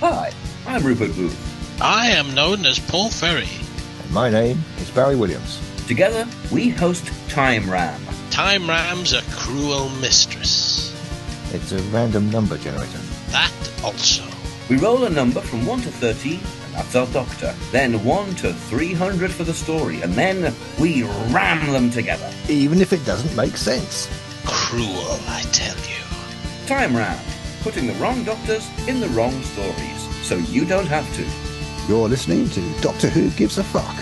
Hi, I'm Rupert Booth. I am known as Paul Ferry. And my name is Barry Williams. Together, we host Time Ram. Time Ram's a cruel mistress. It's a random number generator. That also. We roll a number from 1 to 30, and that's our doctor. Then 1 to 300 for the story, and then we ram them together. Even if it doesn't make sense. Cruel, I tell you. Time Ram, putting the wrong doctors in the wrong stories, so you don't have to. You're listening to Doctor Who Gives a Fuck,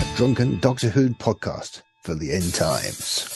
a drunken Doctor Who podcast for the end times.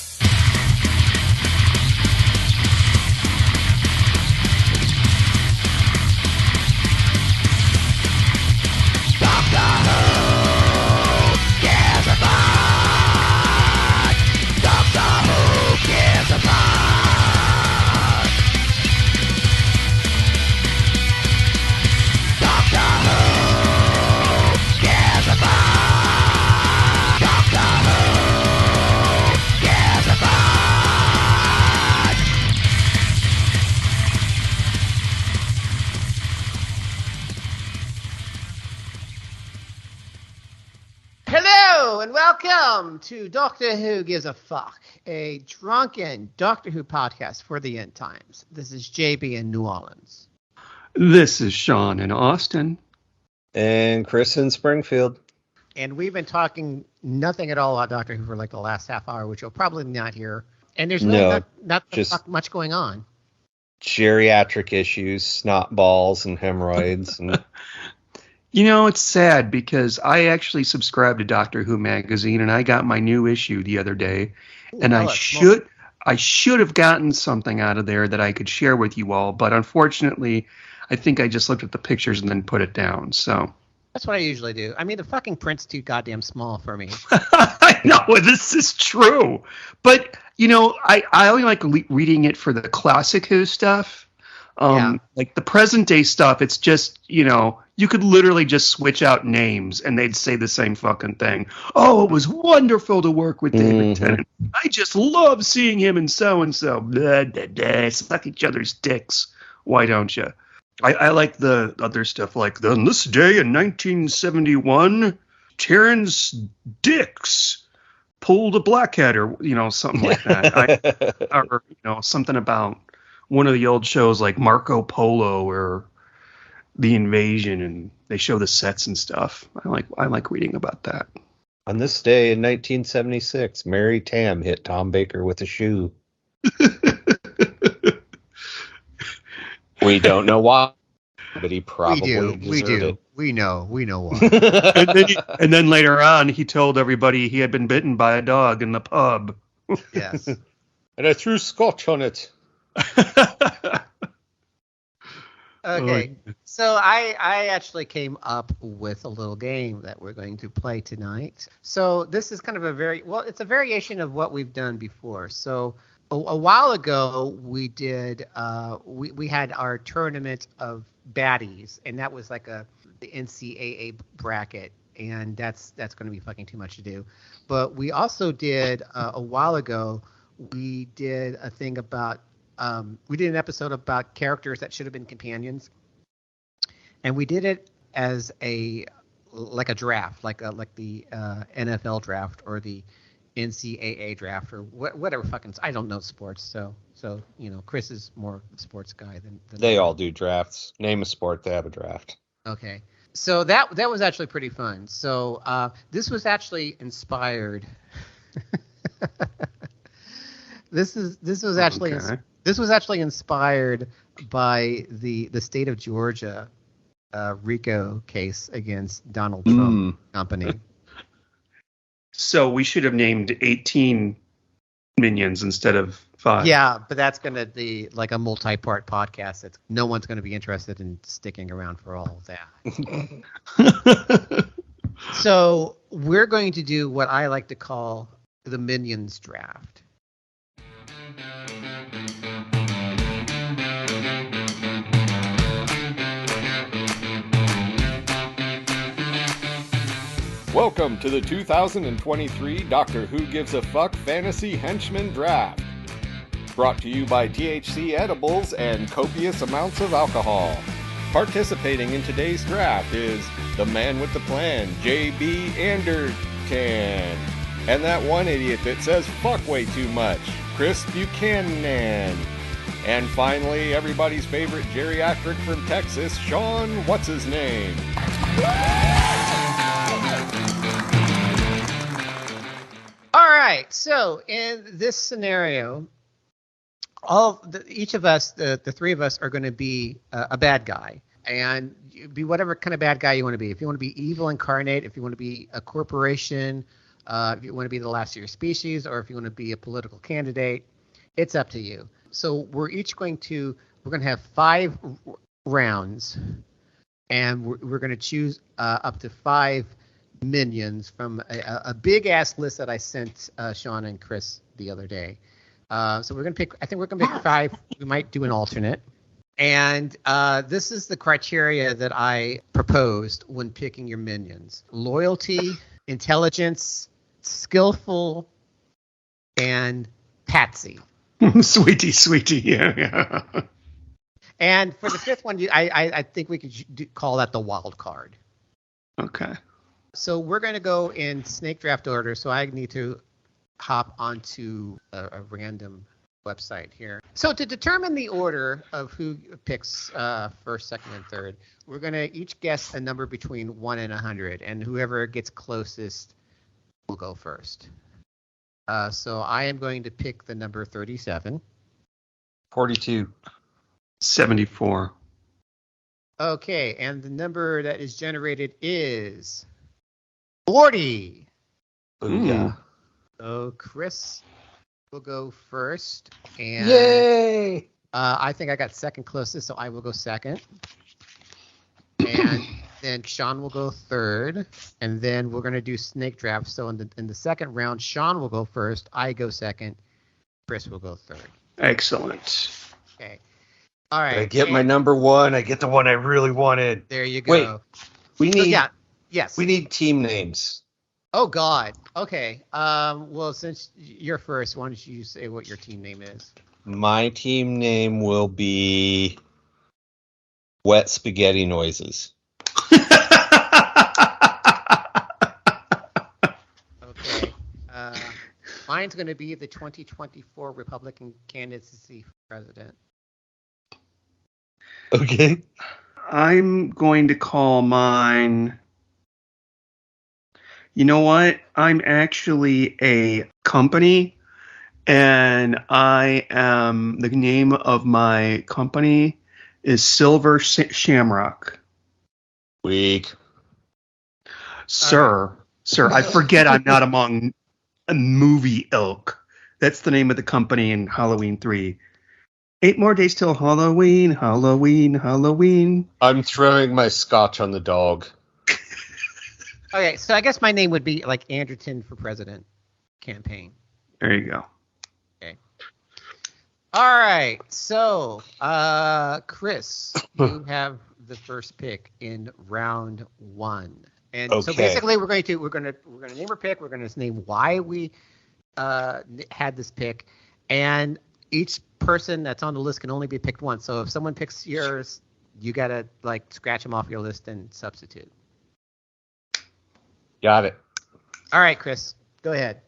Hello and welcome to Doctor Who Gives a Fuck, a drunken Doctor Who podcast for the end times. This is JB in New Orleans. This is Sean in Austin. And Chris in Springfield. And we've been talking nothing at all about Doctor Who for like the last half hour, which you'll probably not hear. And there's really not just much going on. Geriatric issues, snot balls and hemorrhoids. And You know, it's sad because I actually subscribe to Doctor Who magazine and I got my new issue the other day. And I should have gotten something out of there that I could share with you all. But unfortunately, I think I just looked at the pictures and then put it down. So That's what I usually do. I mean, the fucking print's too goddamn small for me. I know this is true. But, you know, I only like reading it for the classic Who stuff. Like the present day stuff, it's just, you know, you could literally just switch out names and they'd say the same fucking thing. Oh, it was wonderful to work with David Tennant. I just love seeing him and so-and-so. Blah, blah, blah. Suck each other's dicks. Why don't you? I like the other stuff like, on this day in 1971, Terrence Dix pulled a blackhead or, you know, something like that. Or, you know, something about one of the old shows like Marco Polo or The Invasion, and they show the sets and stuff. I like reading about that. on this day in 1976, Mary Tam hit Tom Baker with a shoe. We don't know why, but he probably deserved it. We know why. and then later on, he told everybody he had been bitten by a dog in the pub. Yes. And I threw scotch on it. Okay, so I actually came up with a little game that we're going to play tonight. So this is kind of it's a variation of what we've done before. So a while ago we did we had our tournament of baddies, and that was like the NCAA bracket, and that's going to be fucking too much to do. But we also did a while ago we did a thing about. We did an episode about characters that should have been companions, and we did it as a draft, like the NFL draft or the NCAA draft or whatever fucking. I don't know sports, so you know, Chris is more a sports guy than They all do drafts. Name a sport, they have a draft. Okay, so that was actually pretty fun. So this was actually inspired. This was actually. Okay. This was actually inspired by the state of Georgia RICO case against Donald Trump Company. So we should have named 18 minions instead of 5. Yeah, but that's going to be like a multi-part podcast. No one's going to be interested in sticking around for all of that. So we're going to do what I like to call the Minions Draft. Welcome to the 2023 Doctor Who Gives a Fuck Fantasy Henchman Draft. Brought to you by THC edibles and copious amounts of alcohol. Participating in today's draft is the man with the plan, J.B. Anderton. And that one idiot that says fuck way too much, Chris Buchanan. And finally, everybody's favorite geriatric from Texas, Sean What's-His-Name. All right, so in this scenario, each of us, the three of us, are going to be a bad guy, and be whatever kind of bad guy you want to be. If you want to be evil incarnate, if you want to be a corporation, if you want to be the last of your species, or if you want to be a political candidate, it's up to you. So we're going to have 5 rounds, and we're going to choose up to 5 minions from a big ass list that I sent Sean and Chris the other day. So we're going to pick. I think we're going to pick 5. We might do an alternate. And this is the criteria that I proposed when picking your minions: loyalty, intelligence, skillful, and patsy. Sweetie, yeah. And for the 5th one, I think we could call that the wild card. Okay. So we're going to go in snake draft order. So I need to hop onto a random website here. So to determine the order of who picks first, second, and third, we're going to each guess a number between 1 and 100, and whoever gets closest will go first. So I am going to pick the number 37. 42. 74. Okay, and the number that is generated is 40. Yeah. So Chris will go first. And Yay! I think I got second closest, so I will go second. And then Sean will go third. And then we're going to do snake draft. So in the second round, Sean will go first. I go second. Chris will go third. Excellent. Okay. All right. I get my number 1. I get the one I really wanted. There you go. Wait, we need Yes. We need team names. Oh God. Okay. Well, since you're first, why don't you say what your team name is? My team name will be Wet Spaghetti Noises. Okay. Mine's going to be the 2024 Republican candidacy for president. Okay. I'm going to call mine. You know what? I'm actually a company, and the name of my company is Silver Shamrock. Weak. Sir, I forget I'm not among a movie ilk. That's the name of the company in Halloween 3. 8 more days till Halloween. I'm throwing my scotch on the dog. Okay, so I guess my name would be like Anderton for President campaign. There you go. Okay. All right, so Chris, you have the first pick in round 1, and so basically we're gonna name our pick. We're gonna name why we had this pick, and each person that's on the list can only be picked once. So if someone picks yours, you gotta scratch them off your list and substitute. Got it. All right, Chris, go ahead.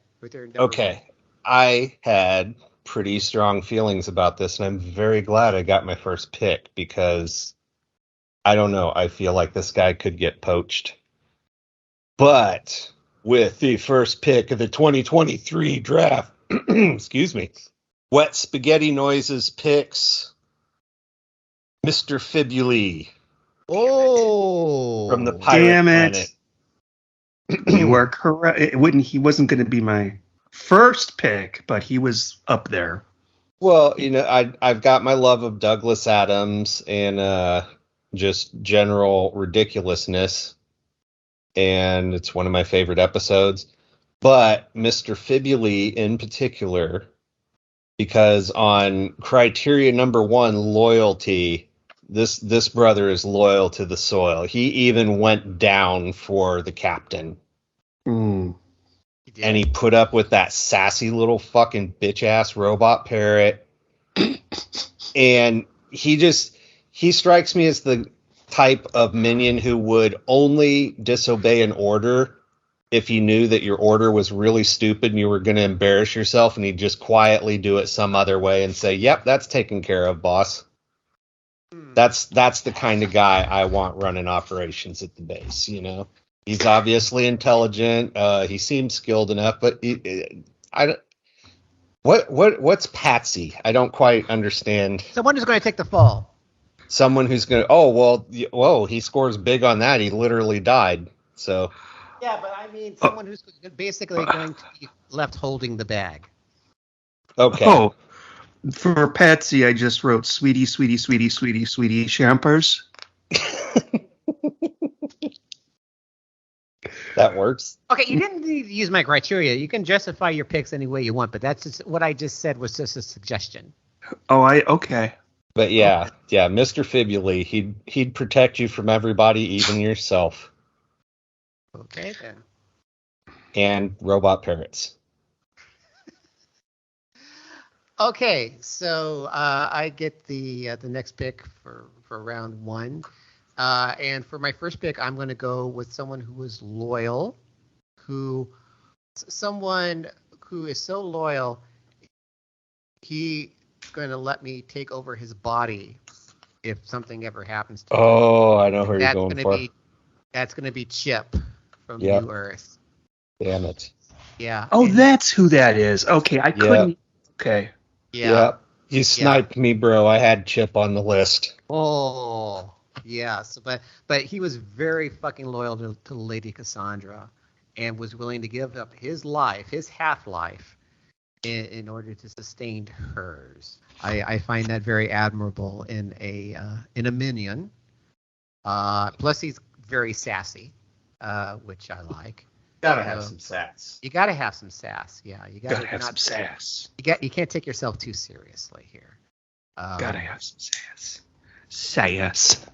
Okay. I had pretty strong feelings about this, and I'm very glad I got my first pick because, I don't know, I feel like this guy could get poached. But with the first pick of the 2023 draft, excuse me, Wet Spaghetti Noises picks Mr. Fibuli. Oh! From the Pirate Damn it. Planet. You are correct. He wasn't going to be my first pick, but he was up there. Well, I've got my love of Douglas Adams and just general ridiculousness, and it's one of my favorite episodes. But Mr. Fibuli in particular, because on criteria number 1, loyalty, this brother is loyal to the soil. He even went down for the captain. Mm. And he put up with that sassy little fucking bitch-ass robot parrot. And he strikes me as the type of minion who would only disobey an order if he knew that your order was really stupid and you were going to embarrass yourself, and he'd just quietly do it some other way and say, "Yep, that's taken care of, boss." That's the kind of guy I want running operations at the base. You know, he's obviously intelligent. He seems skilled enough, but what's Patsy? I don't quite understand. Someone who's going to take the fall. Someone who's going to. Oh well, whoa! He scores big on that. He literally died. So. Yeah, but I mean someone who's basically going to be left holding the bag. Okay. Oh, for Patsy, I just wrote sweetie, sweetie, sweetie, sweetie, sweetie champers. That works. Okay, you didn't need to use my criteria. You can justify your picks any way you want, but that's just what I just said was just a suggestion. Oh, okay. But yeah, Mr. Fibuli, he'd protect you from everybody, even yourself. Okay then. And robot parrots. Okay, so I get the next pick for round one, and for my first pick, I'm going to go with someone who is loyal, someone who is so loyal, he's going to let me take over his body if something ever happens to him. Oh, I know who you're going for. That's going to be Chip from New Earth. Damn it. Yeah. Oh, that's who that is. Okay, I couldn't. Okay. Yeah. You sniped me, bro. I had Chip on the list. Oh, yeah. So, but he was very fucking loyal to Lady Cassandra, and was willing to give up his life, his half-life, in order to sustain hers. I find that very admirable in a minion. Plus, he's very sassy, which I like. Gotta have some sass. You gotta have some sass. Yeah, you gotta have some sass. You can't take yourself too seriously here. Gotta have some sass. Sass.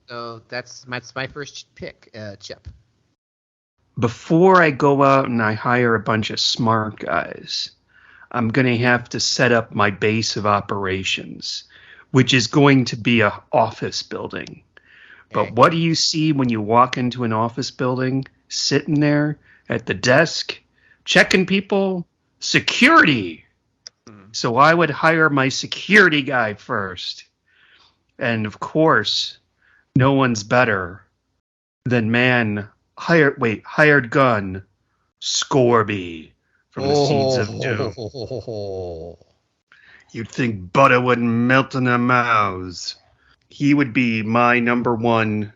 So that's my first pick, Chip. Before I go out and I hire a bunch of smart guys, I'm going to have to set up my base of operations, which is going to be an office building. But what do you see when you walk into an office building? Sitting there at the desk, checking people? Security! So I would hire my security guy first. And of course, no one's better than hired gun, Scorby from the Seeds of Doom. You'd think butter wouldn't melt in their mouths. He would be my number one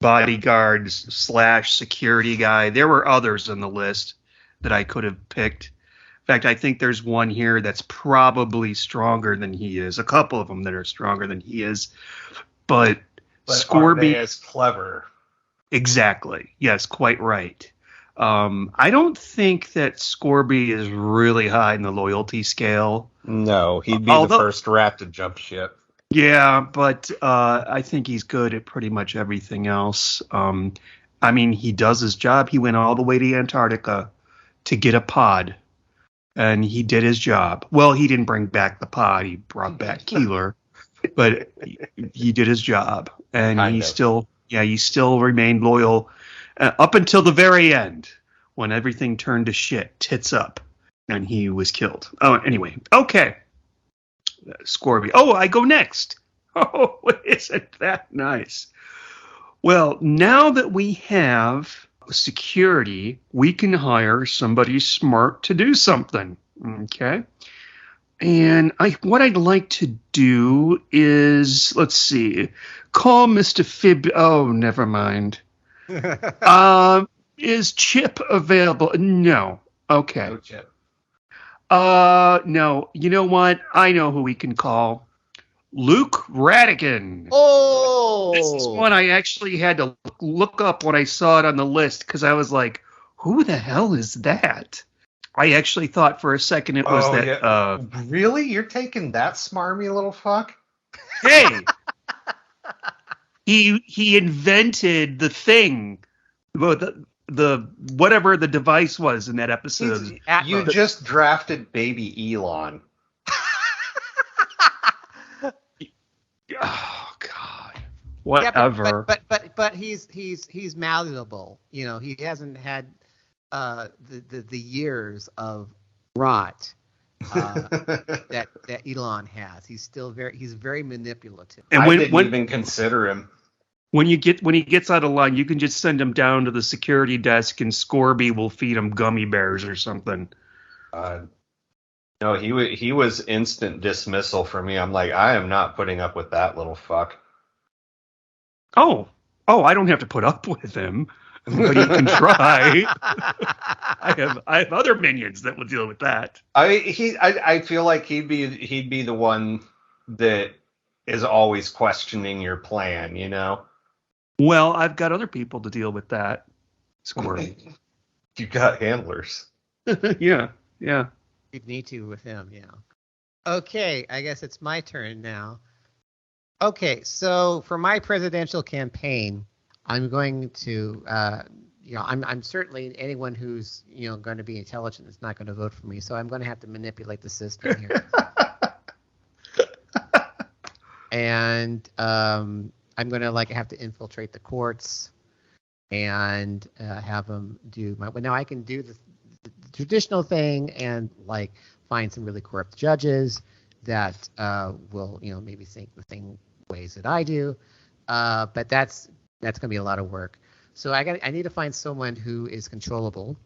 bodyguards / security guy. There were others on the list that I could have picked. In fact, I think there's one here that's probably stronger than he is. A couple of them that are stronger than he is. But Scorby is clever. Exactly. Yes, quite right. I don't think that Scorby is really high in the loyalty scale. No, he'd be the first rat to jump ship. Yeah, but I think he's good at pretty much everything else. I mean, he does his job. He went all the way to Antarctica to get a pod, and he did his job. Well, he didn't bring back the pod. He brought back Keeler, but he did his job, and he still remained loyal up until the very end when everything turned to shit, tits up, and he was killed. Oh, anyway, okay. Scorby. Oh, I go next. Oh, isn't that nice? Well, now that we have security, we can hire somebody smart to do something. Okay. And what I'd like to do is, let's see, call Mr. Fib. Oh, never mind. Is Chip available? No. Okay. No Chip. No. You know what? I know who we can call. Luke Radigan. Oh! This is one I actually had to look up when I saw it on the list, because I was like, who the hell is that? I actually thought for a second it was that. Yeah. Really? You're taking that smarmy little fuck? Hey! He invented the thing. The whatever the device was in that episode. You just drafted baby Elon. Oh God! whatever. Yeah, but he's malleable. You know, he hasn't had the years of rot that Elon has. He's very manipulative. And I didn't even consider him. When he gets out of line, you can just send him down to the security desk, and Scorby will feed him gummy bears or something. No, he was instant dismissal for me. I'm like, I am not putting up with that little fuck. Oh, I don't have to put up with him, but he can try. I have other minions that will deal with that. I feel like he'd be the one that is always questioning your plan, you know? Well, I've got other people to deal with that. Squirrel. You got handlers. Yeah. You'd need to with him, yeah. Okay, I guess it's my turn now. Okay, so for my presidential campaign, I'm going to, I'm certainly anyone who's, going to be intelligent is not going to vote for me. So I'm going to have to manipulate the system here. And I'm going to have to infiltrate the courts and have them do my. Well, now I can do the traditional thing and find some really corrupt judges that will maybe think the same ways that I do. But that's going to be a lot of work. So I need to find someone who is controllable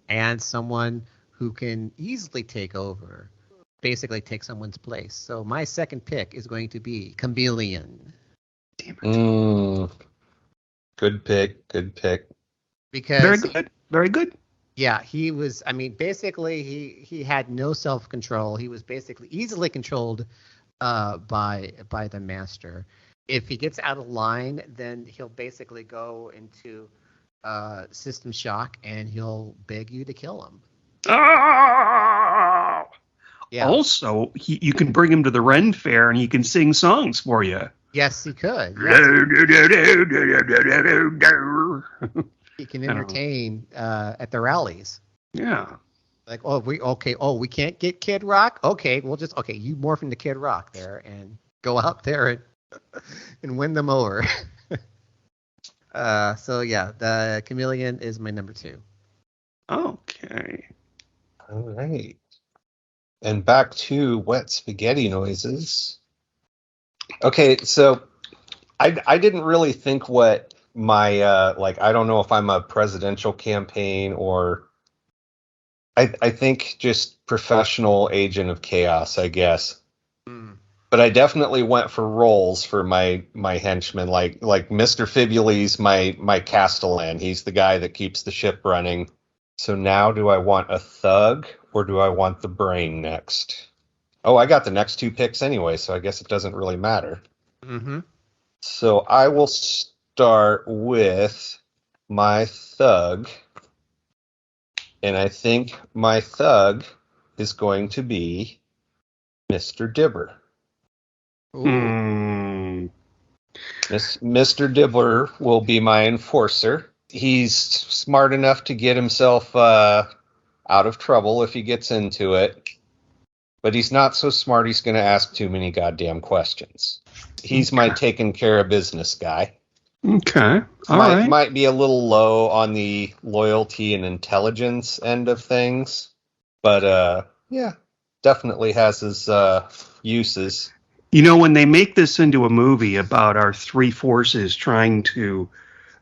and someone who can easily take over. Basically take someone's place. So my second pick is going to be Chameleon. Damn it. Good pick. Because Very good. Yeah, he was. I mean, basically, he had no self-control. He was basically easily controlled by the master. If he gets out of line, then he'll basically go into system shock and he'll beg you to kill him. Oh! Yeah. Also, you can bring him to the Ren Fair and he can sing songs for you. Yes, he could. He can entertain at the rallies. Yeah. We can't get Kid Rock? Okay, you morph into Kid Rock there and go out there and win them over. The Chameleon is my number 2. Okay. All right. And back to wet spaghetti noises. Okay, so I didn't really think what my I don't know if I'm a presidential campaign or I think just professional agent of chaos, I guess. But I definitely went for roles for my henchmen, like Mr. Fibuli's my Castellan. He's the guy that keeps the ship running. So now do I want a thug or do I want the brain next? Oh, I got the next 2 picks anyway, so I guess it doesn't really matter. Mm-hmm. So I will start with my thug. And I think my thug is going to be Mr. Dibber. Mr. Dibber will be my enforcer. He's smart enough to get himself out of trouble if he gets into it. But he's not so smart he's going to ask too many goddamn questions. He's my taking care of business guy. Okay. All right. Might be a little low on the loyalty and intelligence end of things. But, definitely has his uses. When they make this into a movie about our 3 forces trying to,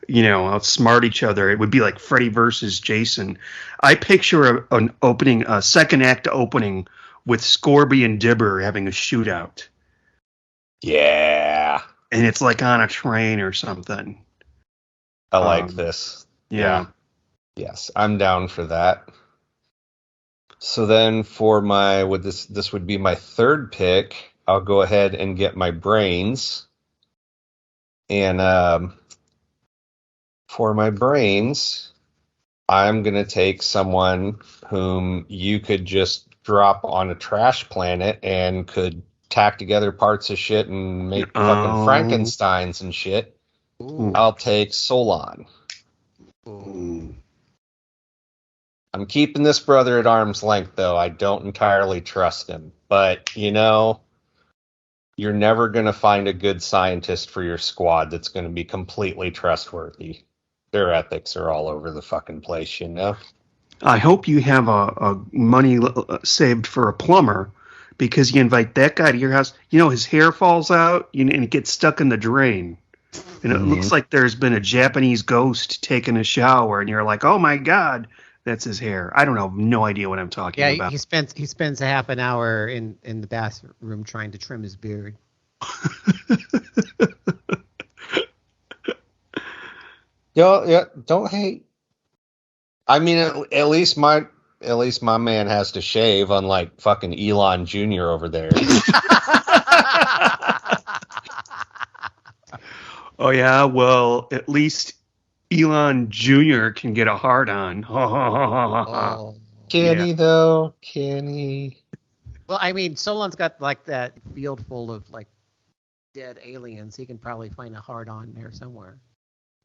outsmart each other, it would be like Freddy versus Jason. I picture a second act opening with Scorby and Dibber having a shootout. Yeah. And it's like on a train or something. I like this. Yeah. Yes, I'm down for that. So then for this would be my third pick. I'll go ahead and get my brains. And for my brains, I'm going to take someone whom you could just drop on a trash planet and could tack together parts of shit and make fucking Frankensteins and shit. Ooh. I'll take Solon. Ooh. I'm keeping this brother at arm's length, though. I don't entirely trust him. But, you're never going to find a good scientist for your squad that's going to be completely trustworthy. Their ethics are all over the fucking place, you know? I hope you have a money saved for a plumber, because you invite that guy to your house. You know, his hair falls out and it gets stuck in the drain. And it looks like there's been a Japanese ghost taking a shower, and you're like, oh my God, that's his hair. I don't know, no idea what I'm talking about. He spends a half an hour in the bathroom trying to trim his beard. Yeah, don't hate. I mean, at least my man has to shave, unlike fucking Elon Jr. over there. Oh yeah, well, at least Elon Jr. can get a hard on. Can he though? Can he? Well, I mean, Solon's got like that field full of like dead aliens. He can probably find a hard on there somewhere.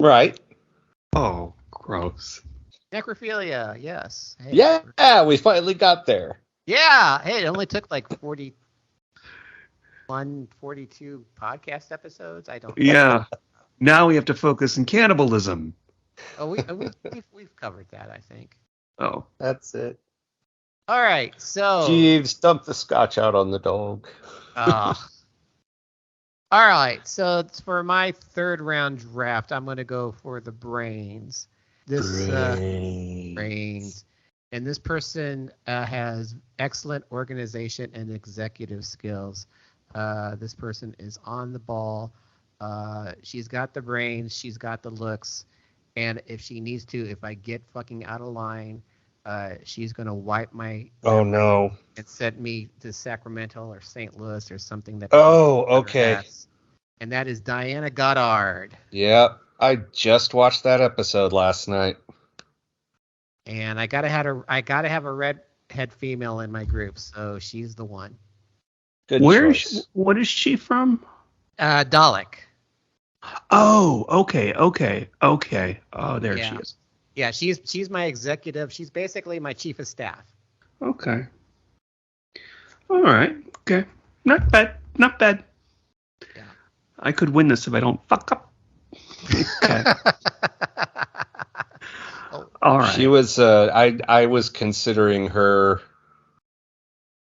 Right. Oh, gross. Necrophilia, yes. Hey, yeah, we finally got there. Yeah. Hey, it only took like 42 podcast episodes. I don't know. Yeah. Now we have to focus on cannibalism. Oh, we've covered that, I think. Oh. That's it. All right, so Jeeves, dump the scotch out on the dog. All right, so for my third round draft, I'm going to go for the brains. Brains. And this person has excellent organization and executive skills. This person is on the ball. She's got the brains. She's got the looks. And if she needs to, if I get fucking out of line, she's going to wipe my... Oh, no. And send me to Sacramento or St. Louis or something. Okay. And that is Diana Goddard. Yep. I just watched that episode last night. And I gotta have a redhead female in my group, so she's the one. Good choice. What is she from? Dalek. Oh, okay. Oh, there she is. Yeah, she's my executive. She's basically my chief of staff. Okay. All right. Okay. Not bad. Yeah. I could win this if I don't fuck up. Okay. All right. She was. I was considering her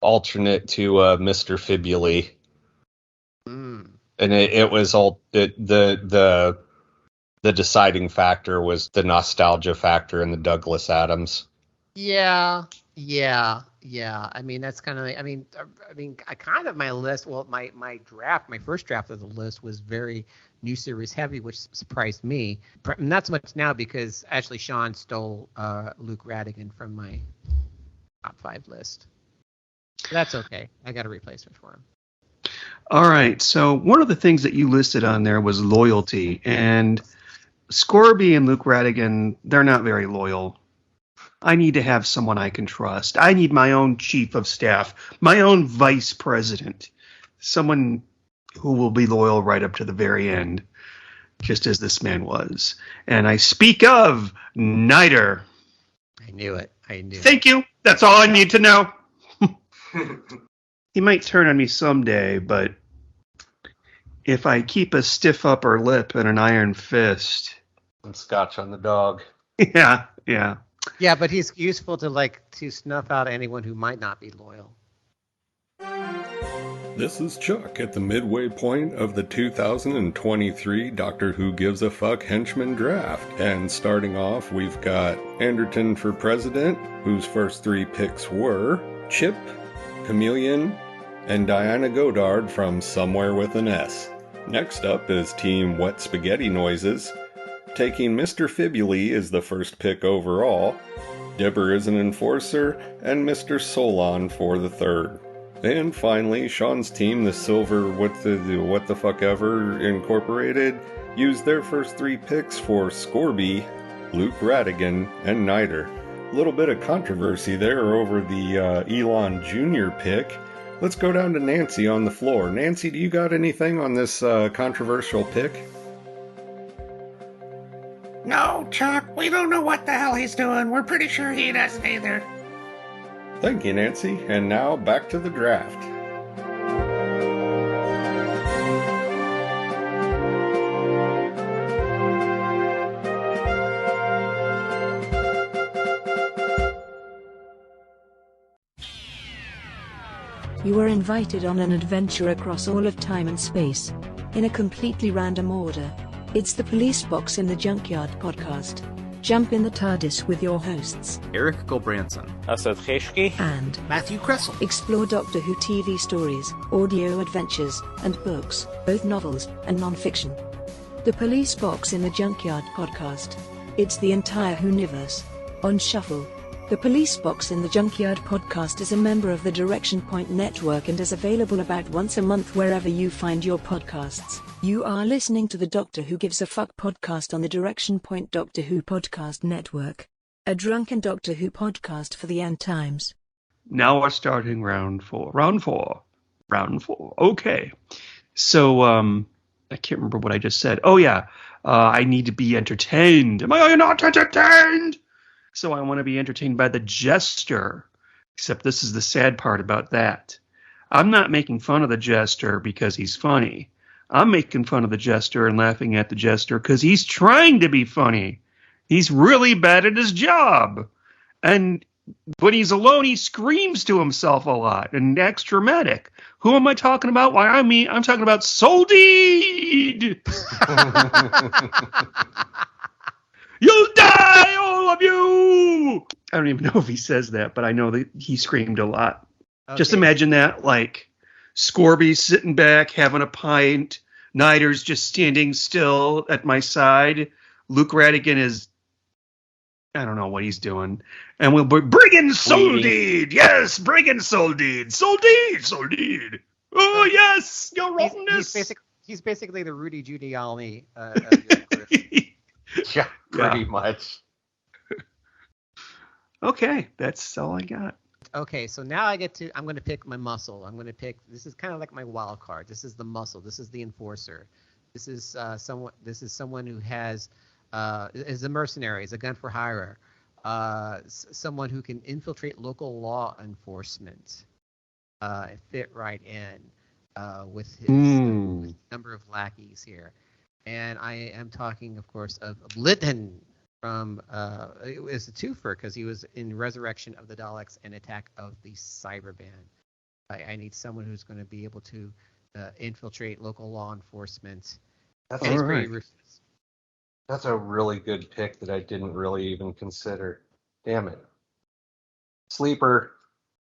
alternate to Mr. Fibuli, and it was all the deciding factor was the nostalgia factor in the Douglas Adams. Yeah. I mean, that's kind of. I mean, I kind of my list. Well, my first draft of the list was very new series heavy, which surprised me. Not so much now because actually Sean stole Luke Radigan from my top 5 list. But that's okay. I got a replacement for him. All right. So one of the things that you listed on there was loyalty, and Scorby and Luke Radigan, they're not very loyal. I need to have someone I can trust. I need my own chief of staff, my own vice president, someone who will be loyal right up to the very end, just as this man was. And I speak of Niter. I knew it. Thank you. That's all I need to know. He might turn on me someday, but if I keep a stiff upper lip and an iron fist... Some scotch on the dog. Yeah. Yeah, but he's useful to snuff out anyone who might not be loyal. This is Chuck at the midway point of the 2023 Doctor Who Gives a Fuck Henchman Draft. And starting off, we've got Anderton for president, whose first 3 picks were Chip, Chameleon, and Diana Goddard from Somewhere with an S. Next up is Team Wet Spaghetti Noises, taking Mr. Fibuli as the first pick overall, Dibber is an enforcer, and Mr. Solon for the third. And finally, Sean's team, the Silver What the Fuck Ever Incorporated, used their first 3 picks for Scorby, Luke Radigan, and Niter. A little bit of controversy there over the Elon Jr. pick. Let's go down to Nancy on the floor. Nancy, do you got anything on this controversial pick? No, Chuck, we don't know what the hell he's doing. We're pretty sure he doesn't either. Thank you, Nancy. And now back to the draft. You are invited on an adventure across all of time and space, in a completely random order. It's the Police Box in the Junkyard podcast. Jump in the TARDIS with your hosts, Eric Gulbranson, Asad Kheshki, and Matthew Kressel. Explore Doctor Who TV stories, audio adventures, and books, both novels and non-fiction. The Police Box in the Junkyard podcast. It's the entire Whoniverse on shuffle. The Police Box in the Junkyard podcast is a member of the Direction Point Network and is available about once a month wherever you find your podcasts. You are listening to the Doctor Who Gives a Fuck podcast on the Direction Point Doctor Who Podcast Network. A drunken Doctor Who podcast for the end times. Now we're starting round four. Round four. Okay. So, I can't remember what I just said. Oh, yeah. I need to be entertained. Am I not entertained? So I want to be entertained by the Jester. Except this is the sad part about that. I'm not making fun of the Jester because he's funny. I'm making fun of the Jester and laughing at the Jester because he's trying to be funny. He's really bad at his job. And when he's alone, he screams to himself a lot and acts dramatic. Who am I talking about? Why, I'm talking about Soldeed! You'll die, all of you! I don't even know if he says that, but I know that he screamed a lot. Okay. Just imagine that, like, Scorby sitting back, having a pint, Nider's just standing still at my side, Luke Radigan is, I don't know what he's doing, and we'll bring in Soldeed! Yes, bring in Soldeed! Soldeed! Oh, yes, your rottenness! He's basically the Rudy Giuliani Yeah, pretty much. Okay, that's all I got. Okay, so now I'm going to pick my muscle. This is kind of like my wild card. This is the muscle. This is the enforcer. This is someone who is a mercenary, is a gun for hire. Someone who can infiltrate local law enforcement, fit right in with his number of lackeys here. And I am talking, of course, of Lytton from, it was a twofer because he was in Resurrection of the Daleks and Attack of the Cybermen. I need someone who's going to be able to infiltrate local law enforcement. That's a really good pick that I didn't really even consider. Damn it. Sleeper.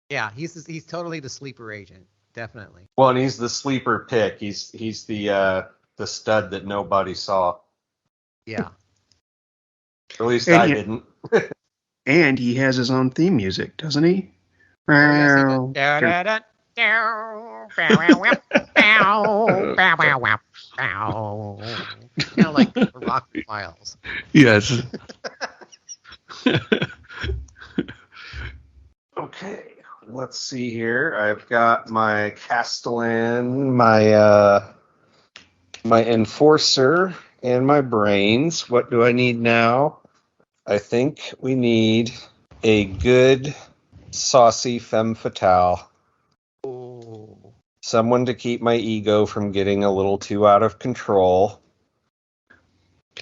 Yeah, he's totally the sleeper agent, definitely. Well, and he's the sleeper pick. He's the stud that nobody saw. Yeah. At least I didn't. And he has his own theme music, doesn't he? Kind of like the Rock Files. Yes. Okay, let's see here. I've got my Castellan, my enforcer, and my brains. What do I need now? I think we need a good, saucy femme fatale. Ooh. Someone to keep my ego from getting a little too out of control.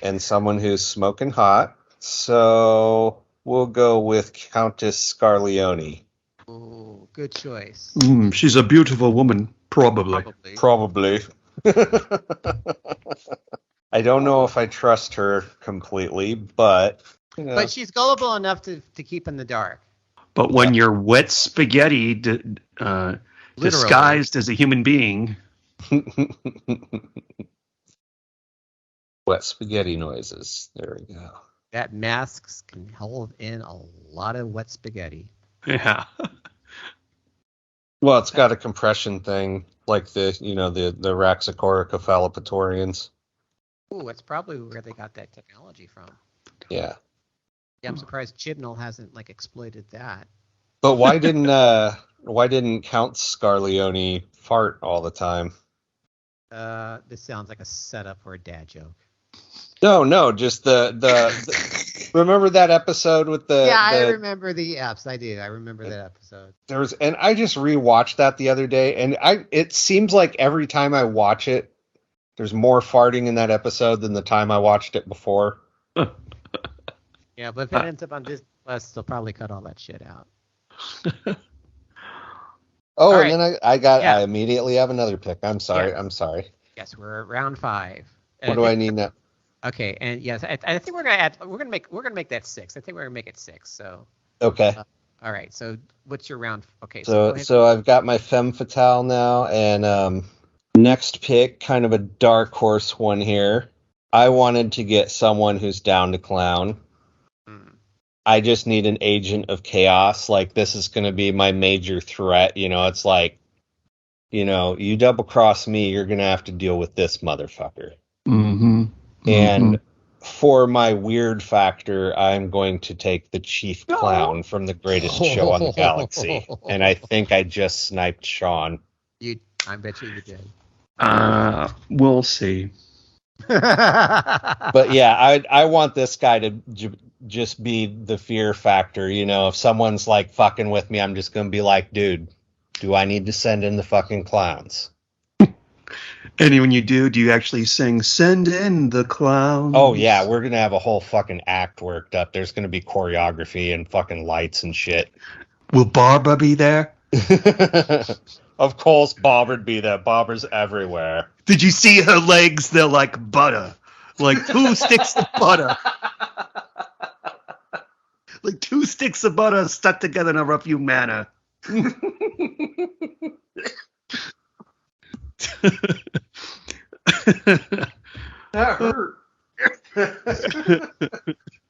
And someone who's smoking hot. So we'll go with Countess Scarleone. Ooh, good choice. She's a beautiful woman, probably. I don't know if I trust her completely, but... You know. But she's gullible enough to keep in the dark. But when you're wet spaghetti disguised as a human being... Wet spaghetti noises. There we go. That masks can hold in a lot of wet spaghetti. Yeah. Well, it's got a compression thing, like the Raxacorica Fallopatorians. Ooh, that's probably where they got that technology from. Yeah. Yeah, I'm surprised Chibnall hasn't exploited that. But why didn't Count Scarleone fart all the time? This sounds like a setup for a dad joke. No, just the remember that episode with the... Yeah, I remember the apps. I do. I remember that episode. And I just rewatched that the other day, and it seems like every time I watch it, there's more farting in that episode than the time I watched it before. Yeah, but if it ends up on Disney Plus, they'll probably cut all that shit out. Oh, All and right. then I Yeah. immediately have another pick. I'm sorry. Yes. I'm sorry. Yes, we're at round 5. What do I need now? Okay, and yes, I think we're gonna add. We're gonna make that 6. I think we're gonna make it 6. So. Okay. All right. So what's your round? Okay. So go ahead. So I've got my femme fatale now, and next pick, kind of a dark horse one here. I wanted to get someone who's down to clown. I just need an agent of chaos. Like, this is going to be my major threat. You know, it's like, you know, you double cross me, you're going to have to deal with this motherfucker. Mm-hmm. And for my weird factor, I'm going to take the chief clown from the greatest show on the galaxy. And I think I just sniped Sean. I bet you did. We'll see. But yeah, I want this guy to just be the fear factor. You know, if someone's like fucking with me, I'm just going to be like, dude, do I need to send in the fucking clowns? And when you do you actually sing "Send in the Clowns"? Oh yeah, we're gonna have a whole fucking act worked up. There's gonna be choreography and fucking lights and shit. Will Barbara be there? Of course, Barba'd be there. Barbara's everywhere. Did you see her legs? They're like butter. Like 2 sticks of butter. Like 2 sticks of butter stuck together in a rough-hewn manner. That hurt.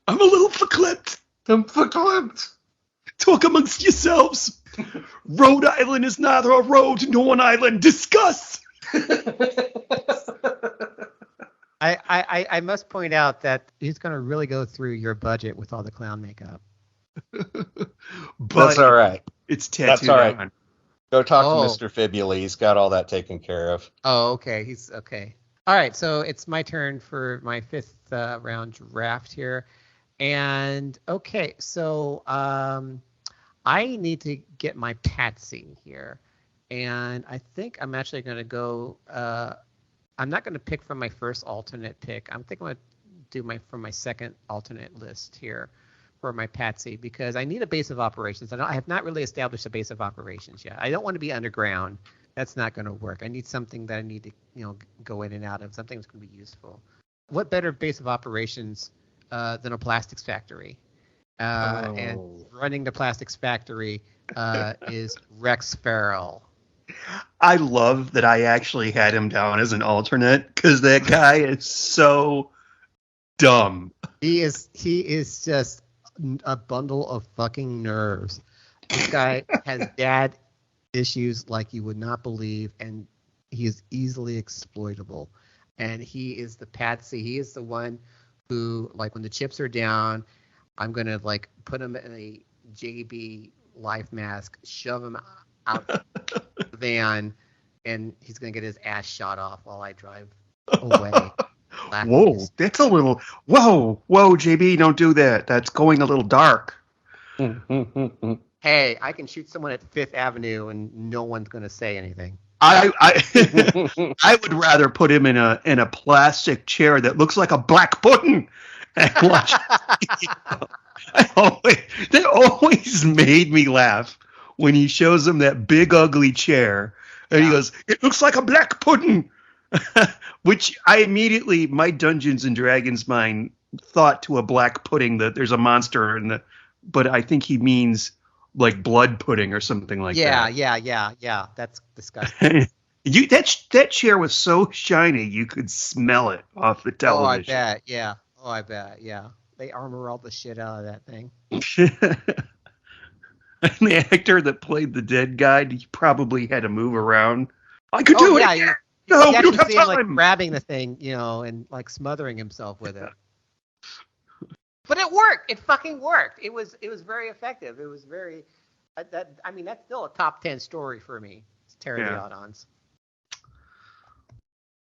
I'm a little verklempt. I'm verklempt. Talk amongst yourselves. Rhode Island is neither a road nor an island. Discuss. I must point out that he's going to really go through your budget with all the clown makeup. That's all right. It's tattooed. That's all right. On. Go talk to Mr. Fibula. He's got all that taken care of. Oh, okay. He's okay. All right. So it's my turn for my 5th round draft here. And okay, so I need to get my Patsy here. And I think I'm actually going to go. I'm not going to pick from my first alternate pick. I'm thinking I'm going to do from my second alternate list here for my Patsy, because I need a base of operations. I have not really established a base of operations yet. I don't want to be underground. That's not going to work. I need something that I need to go in and out of, something that's going to be useful. What better base of operations than a plastics factory? And running the plastics factory is Rex Farrell. I love that I actually had him down as an alternate, because that guy is so dumb. He is just a bundle of fucking nerves. This guy has dad issues like you would not believe, and he is easily exploitable. And he is the Patsy. He is the one who, like, when the chips are down, I'm gonna like put him in a JB life mask, shove him out the van, and he's gonna get his ass shot off while I drive away. Whoa, that's a little. Whoa, JB, don't do that. That's going a little dark. Hey, I can shoot someone at 5th Avenue and no one's gonna say anything. I would rather put him in a plastic chair that looks like a black pudding and watch. That always made me laugh when he shows him that big ugly chair and he goes, "It looks like a black pudding." Which I immediately, my Dungeons and Dragons mind thought to a black pudding that there's a monster but I think he means like blood pudding or something like that. Yeah. That's disgusting. That chair was so shiny you could smell it off the television. Oh, I bet. Yeah. They armor all the shit out of that thing. And the actor that played the dead guy, he probably had to move around. I could do it again. No, we don't have see time. him, like, grabbing the thing, and like smothering himself with it. But it worked. It fucking worked. It was very effective. It was very. That's still a top 10 story for me. It's Terry the Odd-Ons.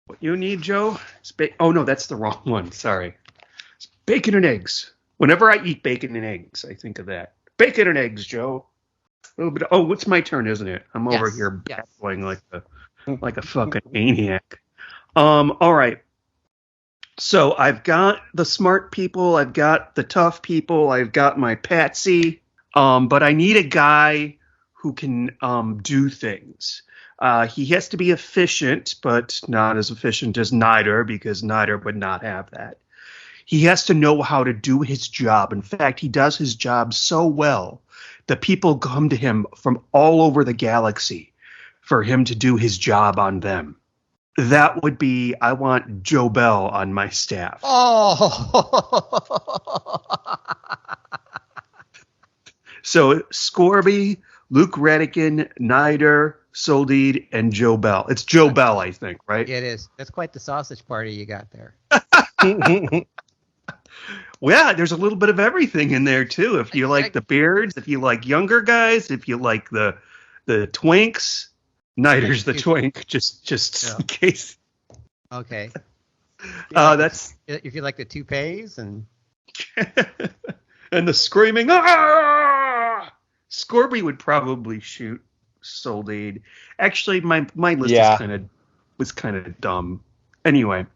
What you need, Joe? Oh no, that's the wrong one. Sorry. It's bacon and eggs. Whenever I eat bacon and eggs, I think of that. Bacon and eggs, Joe. A little bit. Oh, it's my turn, isn't it? I'm over here babbling like a fucking maniac. All right. So I've got the smart people, I've got the tough people, I've got my Patsy, but I need a guy who can do things. He has to be efficient, but not as efficient as Nider, because Nider would not have that. He has to know how to do his job. In fact, he does his job so well that people come to him from all over the galaxy for him to do his job on them. That would be, I want Joe Bell on my staff. Oh. So Scorby, Luke Redican, Nider, Soldeed, and Joe Bell. It's Joe Bell, I think, right? It is. That's quite the sausage party you got there. Well, yeah, there's a little bit of everything in there too. If you like the beards, if you like younger guys, if you like the twinks, Nider's the twink. Just in case. Okay. That's if you like the toupees and and the screaming. Ah! Scorby would probably shoot Soldeed. Actually, my list was kind of dumb. Anyway.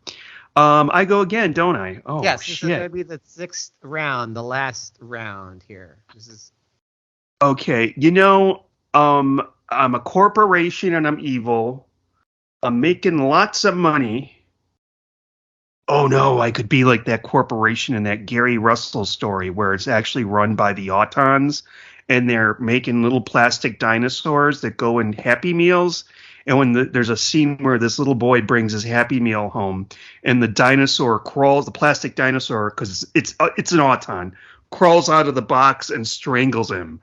I go again, don't I? Oh, yes, shit. This is going to be the 6th round, the last round here. This is okay. I'm a corporation and I'm evil. I'm making lots of money. Oh no, I could be like that corporation in that Gary Russell story where it's actually run by the Autons and they're making little plastic dinosaurs that go in Happy Meals. And when there's a scene where this little boy brings his Happy Meal home, and the dinosaur crawls, the plastic dinosaur, because it's an Auton, crawls out of the box and strangles him.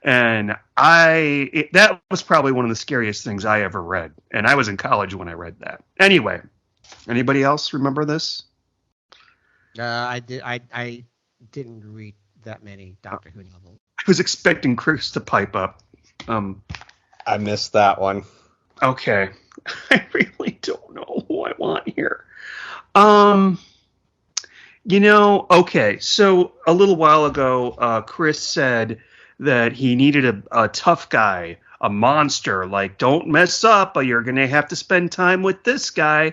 And that was probably one of the scariest things I ever read. And I was in college when I read that. Anyway, anybody else remember this? I didn't read that many Doctor Who novels. I was expecting Chris to pipe up. I missed that one. Okay. I really don't know who I want here. Okay. So a little while ago, Chris said that he needed a tough guy, a monster. Like, don't mess up, or you're going to have to spend time with this guy.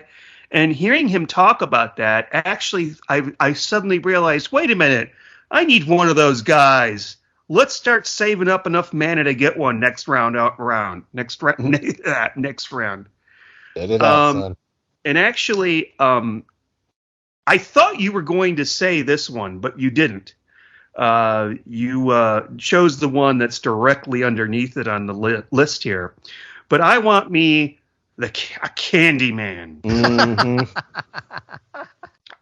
And hearing him talk about that, actually, I suddenly realized, wait a minute, I need one of those guys. Let's start saving up enough mana to get one next round. Next round. Get it out, son. And actually, I thought you were going to say this one, but you didn't. You chose the one that's directly underneath it on the list here. But I want me a Candyman. Mm-hmm.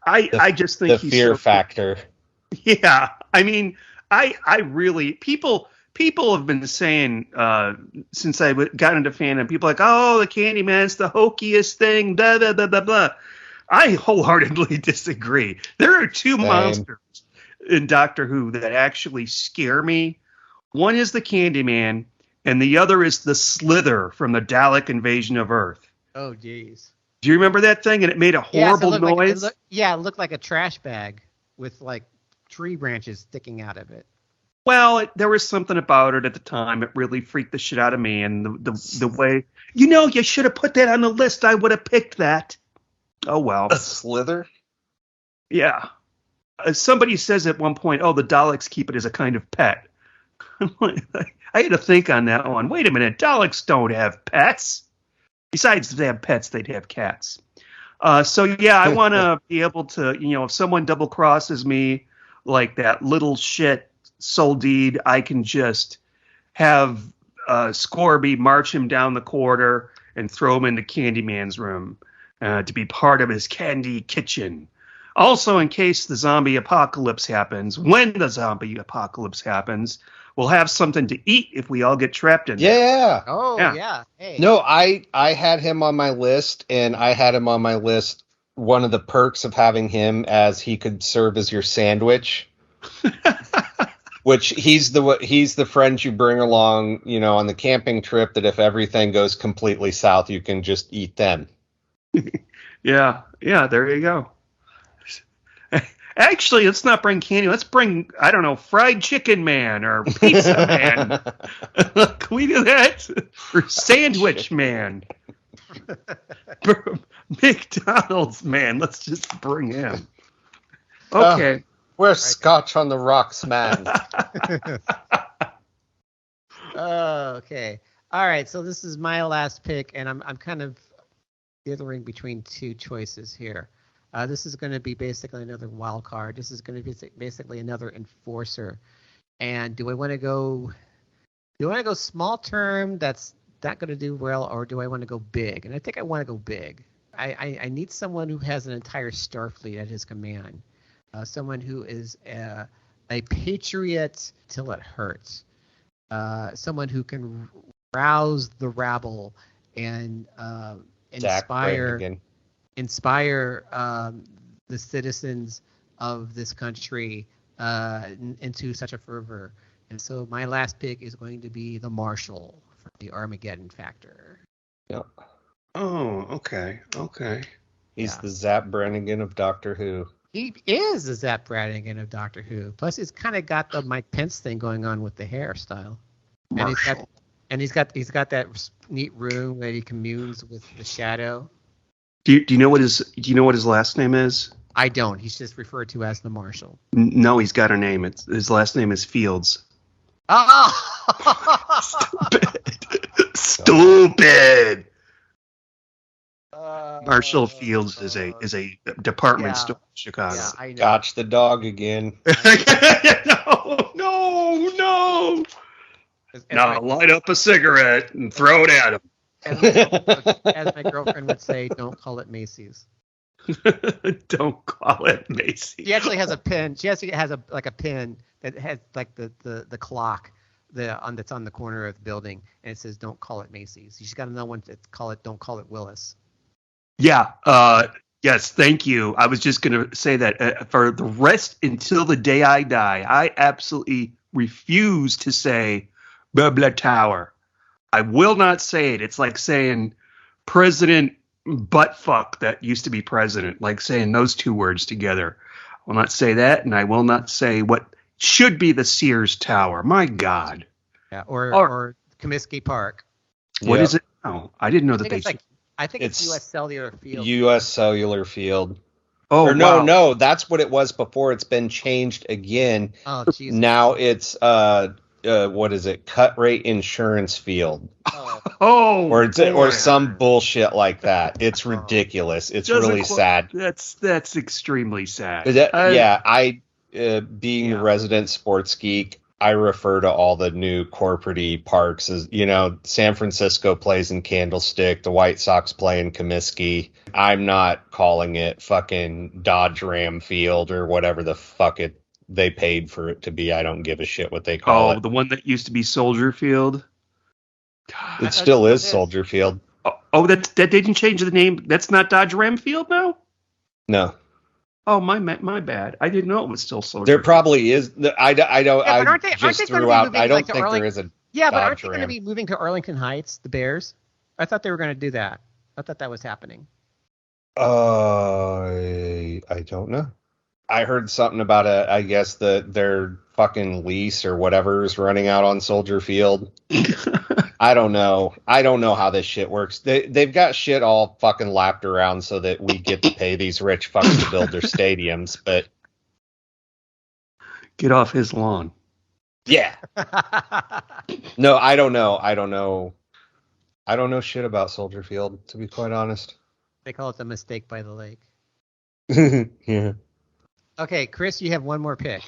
I just think the fear factor. Yeah, I mean. I really people have been saying since I got into fandom, people are like, oh, the Candyman's the hokiest thing, blah blah blah blah blah. I wholeheartedly disagree. There are two monsters in Doctor Who that actually scare me. One is the Candyman, and the other is the Slither from the Dalek invasion of Earth. Oh, jeez. Do you remember that thing? And it made a horrible noise. It looked like a trash bag with like tree branches sticking out of it. Well, there was something about it at the time. It really freaked the shit out of me. And the way, you should have put that on the list. I would have picked that. Oh, well. A Slither? Yeah. Somebody says at one point, oh, the Daleks keep it as a kind of pet. I had to think on that one. Wait a minute. Daleks don't have pets. Besides, if they have pets, they'd have cats. So, yeah, I want to be able to, if someone double crosses me like that little shit Soldeed, I can just have Scorby march him down the corridor and throw him into Candyman's room to be part of his candy kitchen. Also, in case the zombie apocalypse happens, when the zombie apocalypse happens, we'll have something to eat if we all get trapped in there. Yeah. Oh, yeah. Hey. No, I had him on my list, and I had him on my list. One of the perks of having him as he could serve as your sandwich. Which he's the friend you bring along, on the camping trip that if everything goes completely south, you can just eat them. Yeah, there you go. Actually, let's not bring candy. Let's bring, I don't know, fried chicken man or pizza man. Can we do that? Or sandwich man. McDonald's man. Let's just bring him. Okay. Where's Scotch on the rocks, man? Okay. All right. So this is my last pick, and I'm kind of dithering between two choices here. This is going to be basically another wild card. This is going to be basically another enforcer. And do I want to go small term that's not going to do well, or do I want to go big? And I think I want to go big. I need someone who has an entire Starfleet at his command. Someone who is a patriot till it hurts. Someone who can rouse the rabble and inspire the citizens of this country into such a fervor. And so my last pick is going to be the Marshal from the Armageddon Factor. Yep. Oh, okay. He's the Zap Brannigan of Doctor Who. He is the Zap Brannigan of Doctor Who. Plus, he's kind of got the Mike Pence thing going on with the hairstyle. Marshal. And he's got that neat room that he communes with the Shadow. Do you know what his last name is? I don't. He's just referred to as the Marshal. No, he's got a name. His last name is Fields. Oh! Stupid. Marshall Fields is a department store in Chicago. Yeah, I know. Gotch the dog again. No. Now light up a cigarette and throw it at him. As my girlfriend would say, don't call it Macy's. Don't call it Macy's. She actually has a pin. She actually has a pin that has like the clock that's on the corner of the building, and it says "Don't call it Macy's." She's got another one to call it "Don't call it Willis." Yeah. Yes. Thank you. I was just gonna say that for the rest until the day I die, I absolutely refuse to say blah blah tower. I will not say it. It's like saying President buttfuck that used to be president, like saying those two words together. I will not say that, and I will not say what should be the Sears Tower. My God. Yeah, or Comiskey Park. What is it? Oh, I didn't know that they. I think it's U.S. Cellular Field. U.S. Cellular Field. Oh, no, that's what it was before. It's been changed again. Oh, jeez. Now it's what is it? Cut Rate Insurance Field. Or some bullshit like that. It's ridiculous. It's really sad. That's extremely sad. Being a resident sports geek, I refer to all the new corporate-y parks as, San Francisco plays in Candlestick, the White Sox play in Comiskey. I'm not calling it fucking Dodge Ram Field or whatever the fuck they paid for it to be. I don't give a shit what they call it. Oh, the one that used to be Soldier Field? It still is Soldier Field. Oh, that didn't change the name. That's not Dodge Ram Field now? No. Oh, my bad. I didn't know it was still Soldier. There probably is. I don't. Yeah, I just threw out. I don't think there is a. Yeah, but Dodge aren't they going to Ram. be moving to Arlington Heights, the Bears? I thought they were going to do that. I thought that was happening. I don't know. I heard something about I guess their fucking lease or whatever is running out on Soldier Field. I don't know. I don't know how this shit works. They've got shit all fucking lapped around so that we get to pay these rich fucks to build their stadiums, but get off his lawn. Yeah. No, I don't know. I don't know shit about Soldier Field, to be quite honest. They call it the mistake by the lake. Yeah. Okay, Chris, you have one more pick.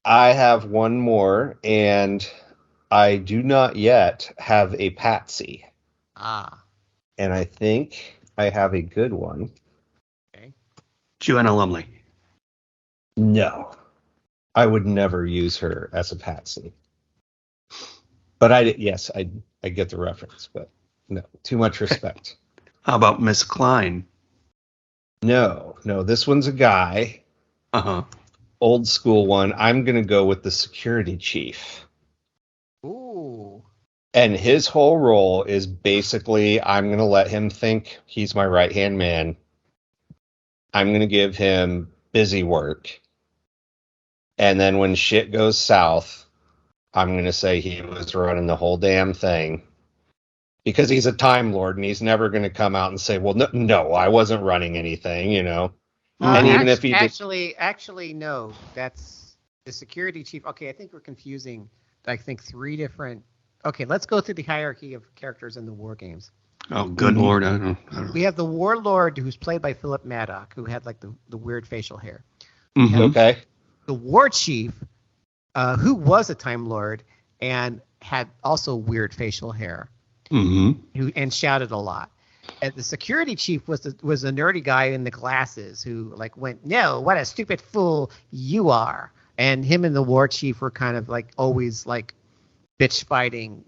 I have one more, and I do not yet have a patsy. And I think I have a good one. Okay. Joanna Lumley. No. I would never use her as a patsy. But I get the reference, but no, too much respect. How about Miss Klein? No, this one's a guy. Uh-huh. Old school one. I'm going to go with the security chief. Ooh. And his whole role is basically, I'm going to let him think he's my right-hand man. I'm going to give him busy work. And then when shit goes south, I'm going to say he was running the whole damn thing. Because he's a Time Lord, and he's never going to come out and say, well, no, I wasn't running anything, And even if he actually, no, that's the security chief. Okay, I think we're confusing, three different Okay, let's go through the hierarchy of characters in the war games. Oh, good lord! I don't. We have the warlord, who's played by Philip Maddock, who had like the weird facial hair. Mm-hmm. Okay. The war chief, who was a Time Lord and had also weird facial hair, and shouted a lot. And the security chief was the nerdy guy in the glasses who like went, "No, what a stupid fool you are!" And him and the war chief were kind of like always like bitch fighting,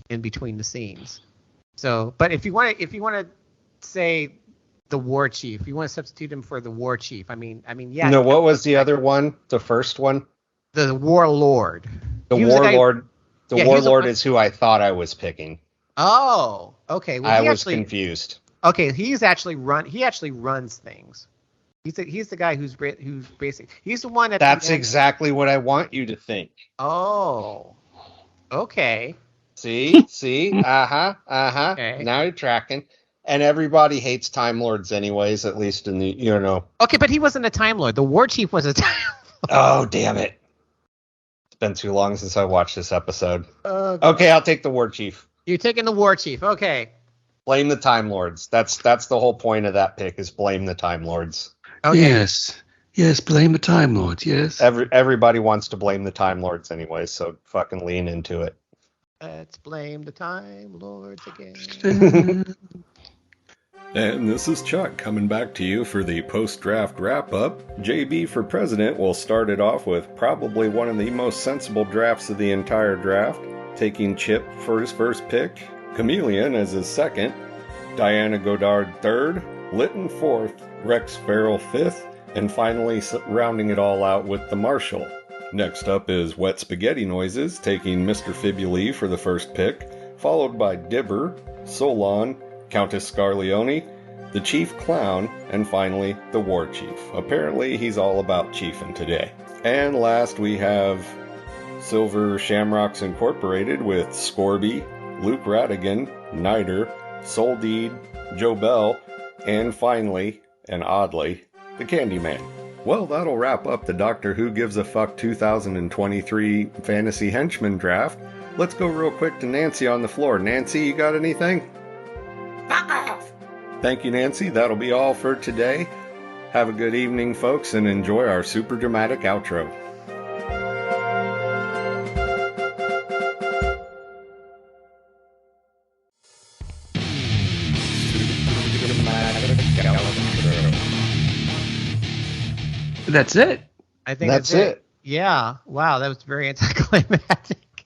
in between the scenes. So, but if you want to say the war chief, you want to substitute him for the war chief. I mean, yeah. No, what was the other one? The first one? The warlord. The warlord. The warlord is who I thought I was picking. Oh, okay. Well, I was confused. Okay, he actually runs things. He's the guy who's basic. He's the one That's exactly what I want you to think. Oh. Okay. See? Okay. Now you're tracking. And everybody hates Time Lords anyways, at least in the, Okay, but he wasn't a Time Lord. The War Chief was a Time Lord. Oh, damn it. It's been too long since I watched this episode. Okay, I'll take the War Chief. You're taking the War Chief. Okay. Blame the Time Lords. That's the whole point of that pick, is blame the Time Lords. Okay. Yes, blame the Time Lords, yes. Everybody wants to blame the Time Lords anyway, so fucking lean into it. Let's blame the Time Lords again. And this is Chuck coming back to you for the post-draft wrap-up. JB for president will start it off with probably one of the most sensible drafts of the entire draft, taking Chip for his first pick, Chameleon as his second, Diana Goddard third, Litton fourth, Rex Farrell fifth, and finally rounding it all out with the Marshal. Next up is Wet Spaghetti Noises, taking Mr. Fibuli for the first pick, followed by Dibber, Solon, Countess Scarleone, the Chief Clown, and finally the War Chief. Apparently he's all about chiefing today. And last we have Silver Shamrocks Incorporated with Scorby, Luke Radigan, Niter, Soul Deed, Joe Bell, and finally, and oddly, the Candyman. Well, that'll wrap up the Doctor Who Gives a Fuck 2023 Fantasy Henchman Draft. Let's go real quick to Nancy on the floor. Nancy, you got anything? Fuck off! Thank you, Nancy. That'll be all for today. Have a good evening, folks, and enjoy our super dramatic outro. That's it. I think that's it. Yeah. Wow, that was very anticlimactic.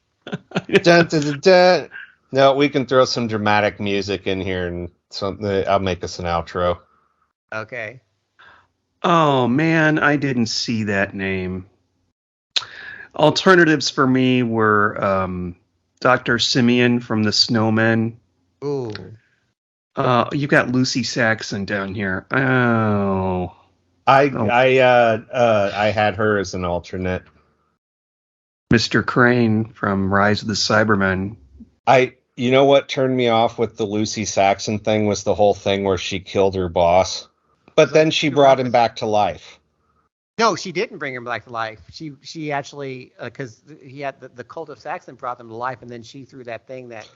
Dun, dun, dun, dun. No, we can throw some dramatic music in here and I'll make us an outro. Okay. Oh, man, I didn't see that name. Alternatives for me were Dr. Simeon from The Snowmen. Ooh. You got Lucy Saxon down here. Oh. I had her as an alternate. Mr. Crane from Rise of the Cybermen. You know what turned me off with the Lucy Saxon thing was the whole thing where she killed her boss, but then she brought him back to life. No, she didn't bring him back to life. She actually, because he had the cult of Saxon brought them to life, and then she threw that thing that.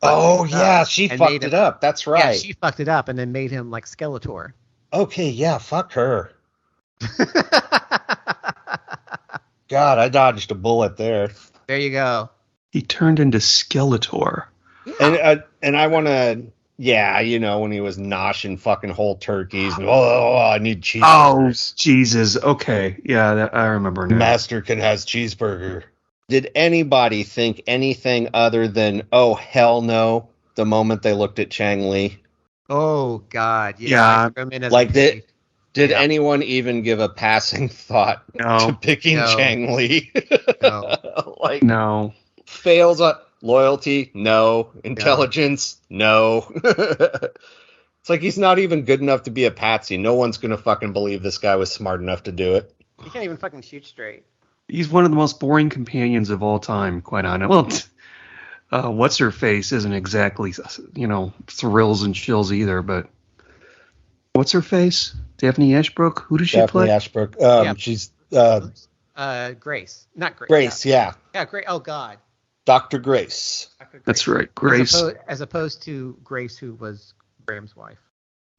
Oh yeah, she fucked it up. That's right. Yeah, she fucked it up and then made him like Skeletor. Okay, yeah, fuck her. God, I dodged a bullet there. There you go. He turned into Skeletor. Yeah. And I want to, when he was noshing fucking whole turkeys. And, I need cheeseburgers. Oh, Jesus. Okay. Yeah, I remember now. Masterkin has cheeseburger. Did anybody think anything other than, oh, hell no, the moment they looked at Chang Li? Oh, God. Yeah. Did anyone even give a passing thought to picking Chang Li? No. No. Fails on loyalty? No. Intelligence? No. It's like he's not even good enough to be a patsy. No one's going to fucking believe this guy was smart enough to do it. He can't even fucking shoot straight. He's one of the most boring companions of all time, quite honestly. Well, What's-Her-Face isn't exactly, thrills and chills either, but What's-Her-Face? Daphne Ashbrook? Who does she play? Daphne Ashbrook. She's... Grace. Not Grace. Grace, yeah. Yeah, Grace. Oh, God. Dr. Grace. That's right, Grace. As opposed to Grace, who was Graham's wife.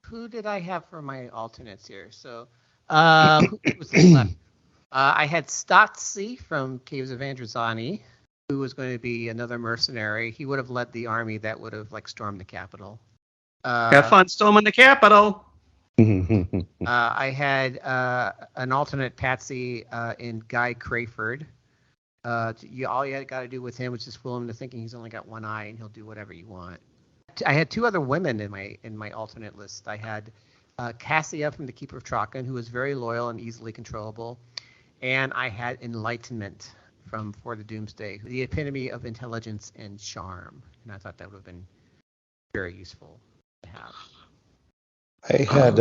Who did I have for my alternates here? So, who was left? I had Stotzi from Caves of Androzani, who was going to be another mercenary. He would have led the army that would have stormed the capital. Have fun storming the capital. I had an alternate Patsy in Guy Crayford. All you got to do with him was just fool him into thinking he's only got one eye and he'll do whatever you want. I had two other women in my alternate list. I had Cassia from The Keeper of Traken, who was very loyal and easily controllable, and I had Enlightenment from For the Doomsday, the epitome of intelligence and charm, and I thought that would have been very useful to have. I had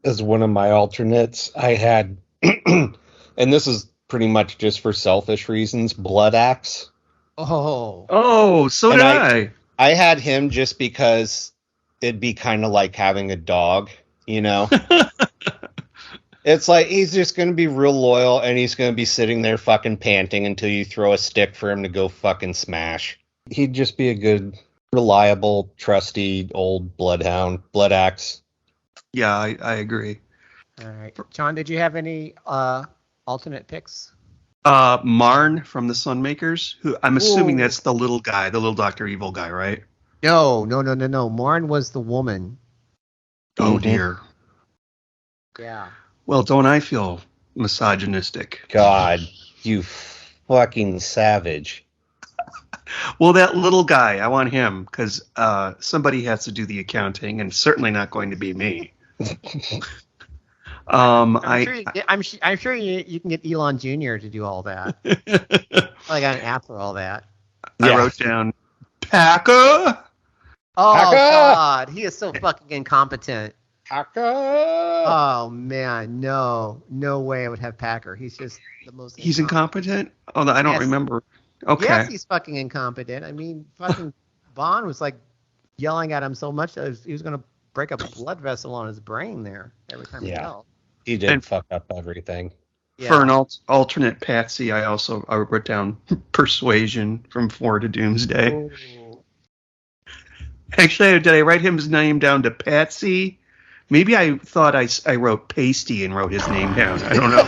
as one of my alternates, I had, and this is pretty much just for selfish reasons, Blood Axe. Oh, so did I. I had him just because it'd be kind of like having a dog, you know? It's like he's just going to be real loyal and he's going to be sitting there fucking panting until you throw a stick for him to go fucking smash. He'd just be a good, reliable, trusty old bloodhound, Blood Axe. Yeah, I agree. All right. John, did you have any alternate picks? Marn from the Sunmakers, who I'm assuming that's the little guy, the little Dr. Evil guy, right? No. Marn was the woman. Oh, dear. Yeah. Well, don't I feel misogynistic? God, you fucking savage. Well, that little guy, I want him, because somebody has to do the accounting, and it's certainly not going to be me. I'm sure you can get Elon Jr. to do all that. I got an app for all that. I wrote down Packer. Oh, Packer! God. He is so fucking incompetent. Packer! Oh, man. No way I would have Packer. He's just the most He's incompetent? Oh, I don't remember. Okay. Yes, he's fucking incompetent. I mean, fucking Bond was yelling at him so much that he was going to break a blood vessel on his brain there every time he yelled. He did fuck up everything. Yeah. For an alternate Patsy, I wrote down Persuasion from 4 to Doomsday. Ooh. Actually, did I write his name down to Patsy? Maybe I thought I wrote Pasty and wrote his name down. I don't know.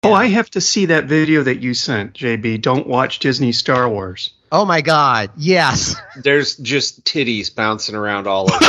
Oh, I have to see that video that you sent, JB. Don't watch Disney Star Wars. Oh my God, yes. There's just titties bouncing around all over.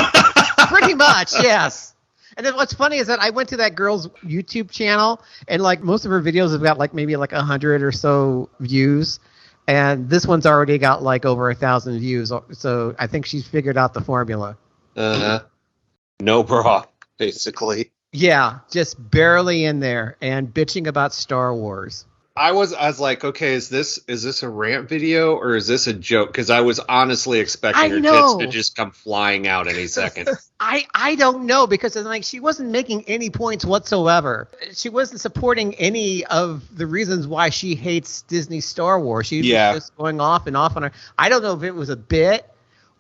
Pretty much, yes. And then what's funny is that I went to that girl's YouTube channel, and like most of her videos have got like maybe like 100 or so views, and this one's already got like over 1,000 views. So I think she's figured out the formula. No bra, basically. Yeah, just barely in there and bitching about Star Wars. I was like, okay, is this a rant video or is this a joke? Because I was honestly expecting her tits to just come flying out any second. I don't know, because like she wasn't making any points whatsoever. She wasn't supporting any of the reasons why she hates Disney Star Wars. She was just going off and off on her. I don't know if it was a bit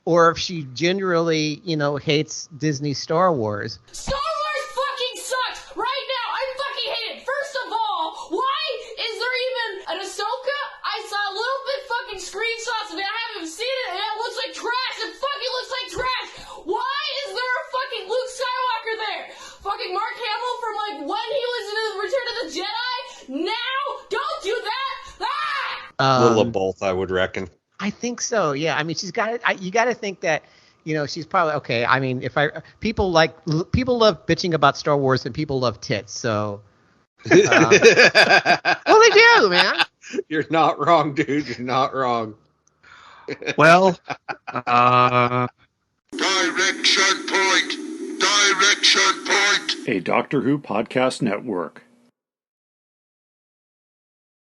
or if she generally, hates Disney Star Wars. Star Wars fucking sucks right now. I fucking hate it. First of all, why is there even an Ahsoka? I saw a little bit fucking screenshots of it. I haven't seen it, and it looks like trash. It fucking looks like trash. Why is there a fucking Luke Skywalker there? Fucking Mark Hamill from like when he was in Return of the Jedi? Now? Don't do that! Ah! A little of both, I would reckon. I think so. Yeah. I mean, you got to think that, she's probably okay. I mean, people love bitching about Star Wars and people love tits. So, well, they do, man. You're not wrong, dude. You're not wrong. Well, Direction point. A Doctor Who podcast network.